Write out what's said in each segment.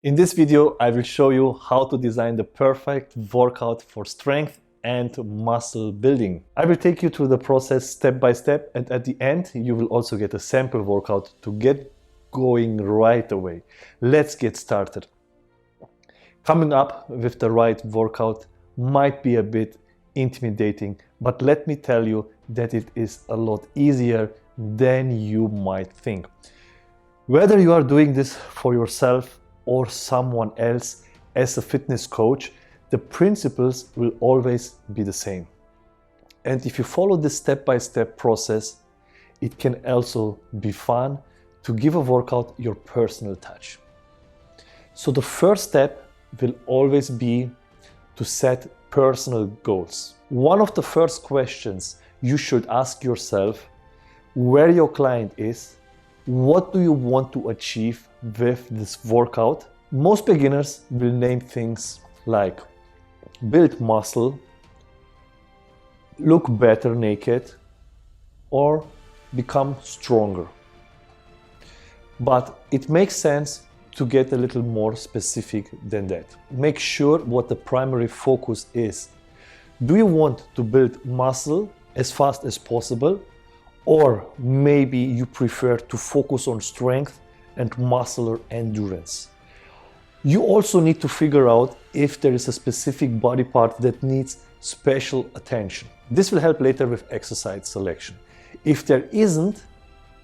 In this video, I will show you how to design the perfect workout for strength and muscle building. I will take you through the process step by step, and at the end, you will also get a sample workout to get going right away. Let's get started. Coming up with the right workout might be a bit intimidating, but let me tell you that it is a lot easier than you might think. Whether you are doing this for yourself or someone else as a fitness coach, the principles will always be the same. And if you follow this step-by-step process, it can also be fun to give a workout your personal touch. So the first step will always be to set personal goals. One of the first questions you should ask yourself: where your client is, what do you want to achieve with this workout? Most beginners will name things like build muscle, look better naked, or become stronger. But it makes sense to get a little more specific than that. Make sure what the primary focus is. Do you want to build muscle as fast as possible? Or maybe you prefer to focus on strength and muscular endurance. You also need to figure out if there is a specific body part that needs special attention. This will help later with exercise selection. If there isn't,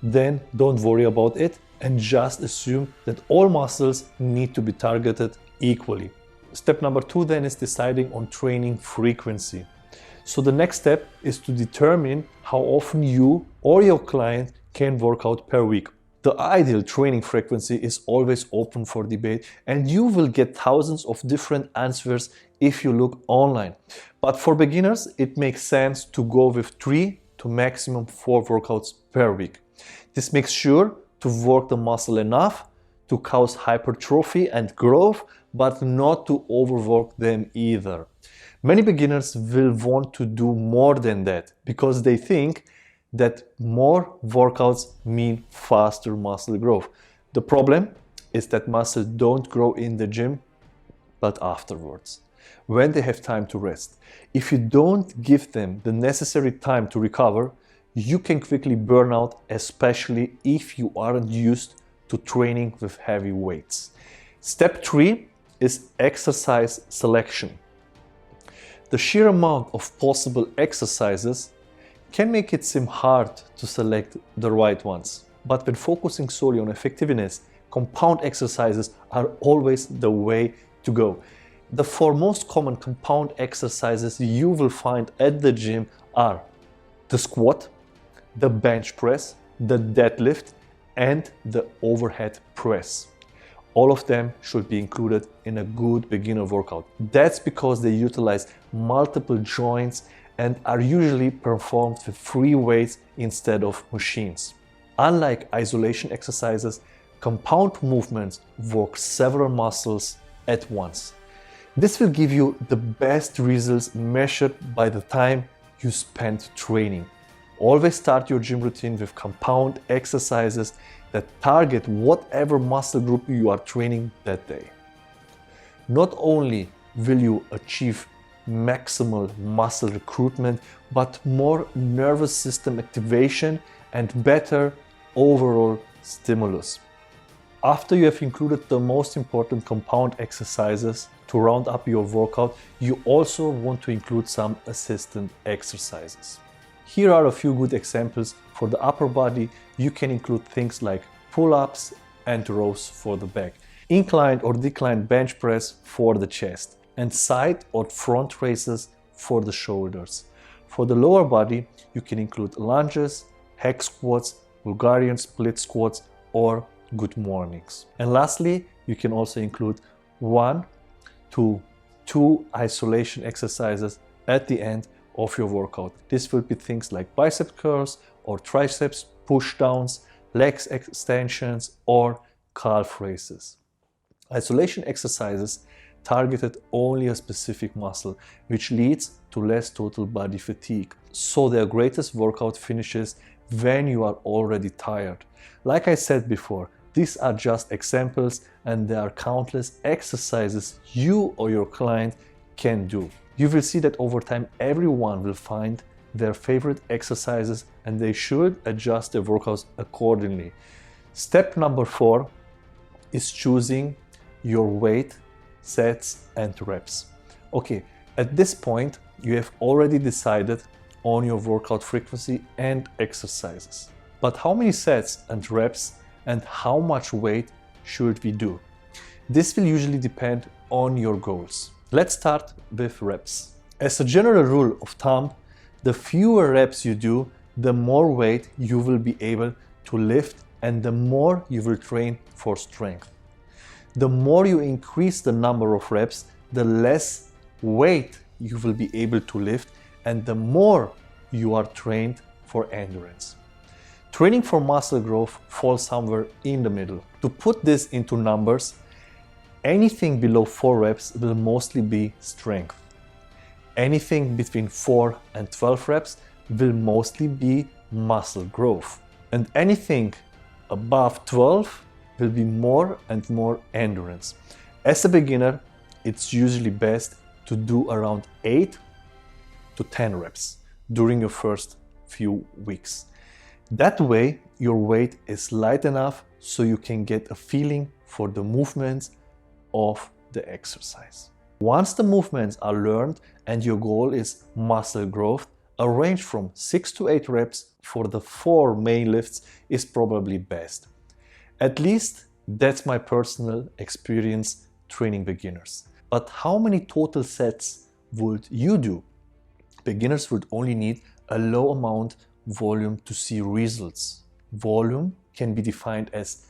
then don't worry about it and just assume that all muscles need to be targeted equally. Step number 2 then is deciding on training frequency. So the next step is to determine how often you or your client can work out per week. The ideal training frequency is always open for debate, and you will get thousands of different answers if you look online. But for beginners, it makes sense to go with 3 to maximum 4 workouts per week. This makes sure to work the muscle enough to cause hypertrophy and growth, but not to overwork them either. Many beginners will want to do more than that because they think that more workouts mean faster muscle growth. The problem is that muscle don't grow in the gym, but afterwards, when they have time to rest. If you don't give them the necessary time to recover, you can quickly burn out, especially if you aren't used to training with heavy weights. Step 3 is exercise selection. The sheer amount of possible exercises can make it seem hard to select the right ones. But when focusing solely on effectiveness, compound exercises are always the way to go. The 4 most common compound exercises you will find at the gym are the squat, the bench press, the deadlift, and the overhead press. All of them should be included in a good beginner workout. That's because they utilize multiple joints and are usually performed with free weights instead of machines. Unlike isolation exercises, compound movements work several muscles at once. This will give you the best results measured by the time you spend training. Always start your gym routine with compound exercises that target whatever muscle group you are training that day. Not only will you achieve maximal muscle recruitment, but more nervous system activation and better overall stimulus. After you have included the most important compound exercises to round up your workout, you also want to include some assistant exercises. Here are a few good examples. For the upper body, you can include things like pull-ups and rows for the back, inclined or declined bench press for the chest, and side or front raises for the shoulders. For the lower body, you can include lunges, hack squats, Bulgarian split squats, or good mornings. And lastly, you can also include 1 to 2 isolation exercises at the end of your workout. This will be things like bicep curls or triceps push downs, legs extensions, or calf raises. Isolation exercises targeted only a specific muscle, which leads to less total body fatigue. So their greatest workout finishes when you are already tired. Like I said before, These are just examples, and there are countless exercises you or your client can do. You will see that over time everyone will find their favorite exercises and they should adjust their workouts accordingly. Step number 4 is choosing your weight, sets and reps. Okay, at this point you have already decided on your workout frequency and exercises. But how many sets and reps and how much weight should we do? This will usually depend on your goals. Let's start with reps. As a general rule of thumb, the fewer reps you do, the more weight you will be able to lift and the more you will train for strength. The more you increase the number of reps, the less weight you will be able to lift and the more you are trained for endurance. Training for muscle growth falls somewhere in the middle. To put this into numbers, anything below 4 reps will mostly be strength. Anything between 4 and 12 reps will mostly be muscle growth. And anything above 12 will be more and more endurance. As a beginner, it's usually best to do around 8 to 10 reps during your first few weeks. That way, your weight is light enough so you can get a feeling for the movements of the exercise. Once the movements are learned and your goal is muscle growth, a range from 6 to 8 reps for the 4 main lifts is probably best. At least that's my personal experience training beginners. But how many total sets would you do? Beginners would only need a low amount volume to see results. Volume can be defined as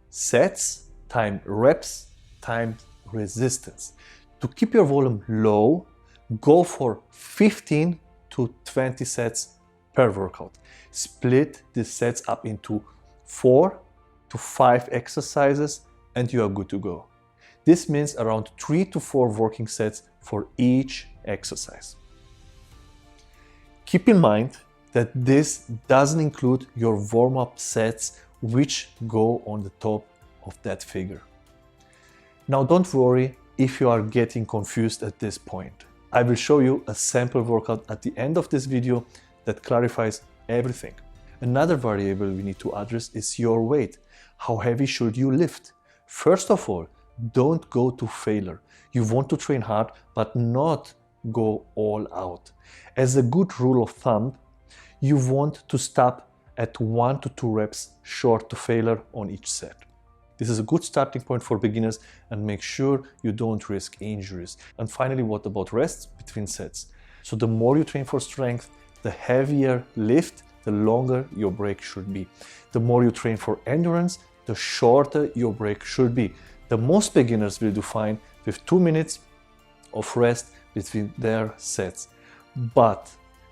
sets times reps times resistance. To keep your volume low, go for 15 to 20 sets per workout. Split the sets up into 4 to 5 exercises and you are good to go. This means around 3 to 4 working sets for each exercise. Keep in mind that this doesn't include your warm-up sets which go on the top of that figure. Now don't worry if you are getting confused at this point. I will show you a sample workout at the end of this video that clarifies everything. Another variable we need to address is your weight. How heavy should you lift? First of all, don't go to failure. You want to train hard, but not go all out. As a good rule of thumb, you want to stop at 1 to 2 reps short to failure on each set. This is a good starting point for beginners and make sure you don't risk injuries. And finally, what about rests between sets? So the more you train for strength, the heavier lift, the longer your break should be. The more you train for endurance, the shorter your break should be. The most beginners will do fine with 2 minutes of rest between their sets. But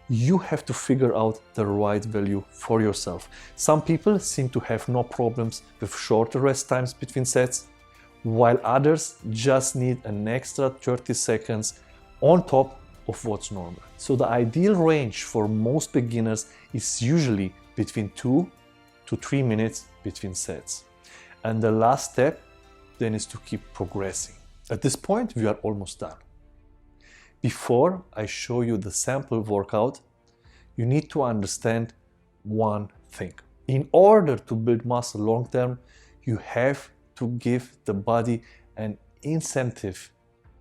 you have to figure out the right value for yourself. Some people seem to have no problems with shorter rest times between sets, while others just need an extra 30 seconds on top of what's normal. So the ideal range for most beginners is usually between 2 to 3 minutes between sets. And the last step then is to keep progressing. At this point, we are almost done. Before I show you the sample workout, you need to understand one thing. In order to build muscle long term, you have to give the body an incentive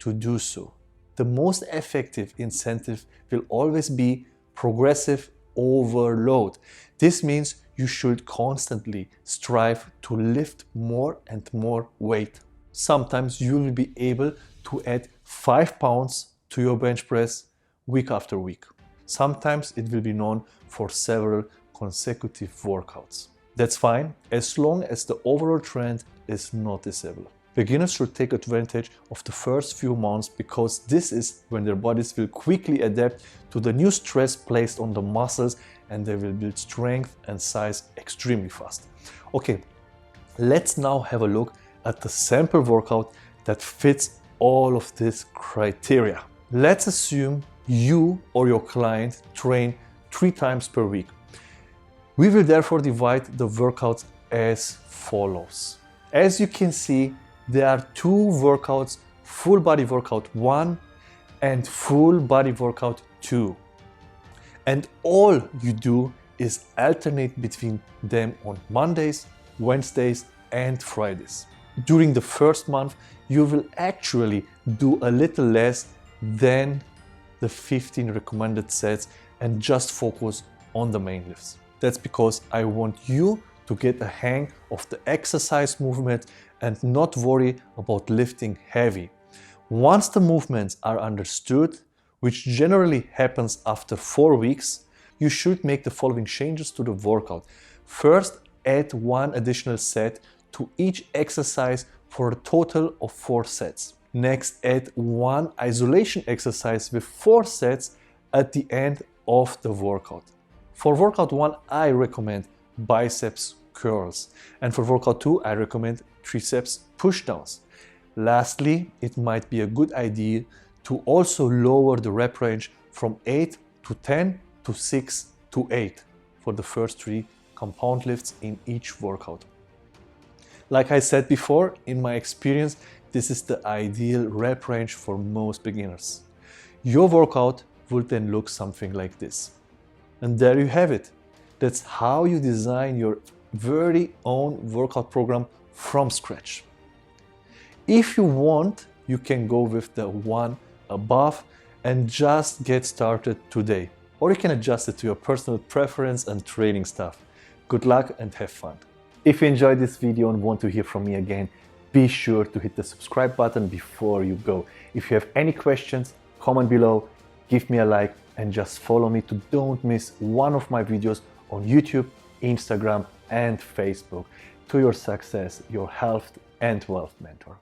to do so. The most effective incentive will always be progressive overload. This means you should constantly strive to lift more and more weight. Sometimes you will be able to add 5 pounds to your bench press week after week. Sometimes it will be known for several consecutive workouts. That's fine as long as the overall trend is noticeable. Beginners should take advantage of the first few months because this is when their bodies will quickly adapt to the new stress placed on the muscles and they will build strength and size extremely fast. Okay, let's now have a look at the sample workout that fits all of this criteria. Let's assume you or your client train 3 times per week. We will therefore divide the workouts as follows. As you can see, there are two workouts, full body workout 1 and full body workout 2. And all you do is alternate between them on Mondays, Wednesdays, and Fridays. During the first month, you will actually do a little less than the 15 recommended sets and just focus on the main lifts. That's because I want you to get a hang of the exercise movement and not worry about lifting heavy. Once the movements are understood, which generally happens after 4 weeks, you should make the following changes to the workout. First, add 1 additional set to each exercise for a total of 4 sets. Next, add 1 isolation exercise with 4 sets at the end of the workout. For workout 1, I recommend biceps curls, and for workout 2, I recommend triceps pushdowns. Lastly, it might be a good idea to also lower the rep range from 8 to 10 to 6 to 8 for the first 3 compound lifts in each workout. Like I said before, in my experience, this is the ideal rep range for most beginners. Your workout will then look something like this. And there you have it. That's how you design your very own workout program from scratch. If you want, you can go with the one above and just get started today. Or you can adjust it to your personal preference and training stuff. Good luck and have fun. If you enjoyed this video and want to hear from me again, be sure to hit the subscribe button before you go. If you have any questions, comment below, give me a like, and just follow me to don't miss one of my videos on YouTube, Instagram, and Facebook. To your success, your health and wealth mentor.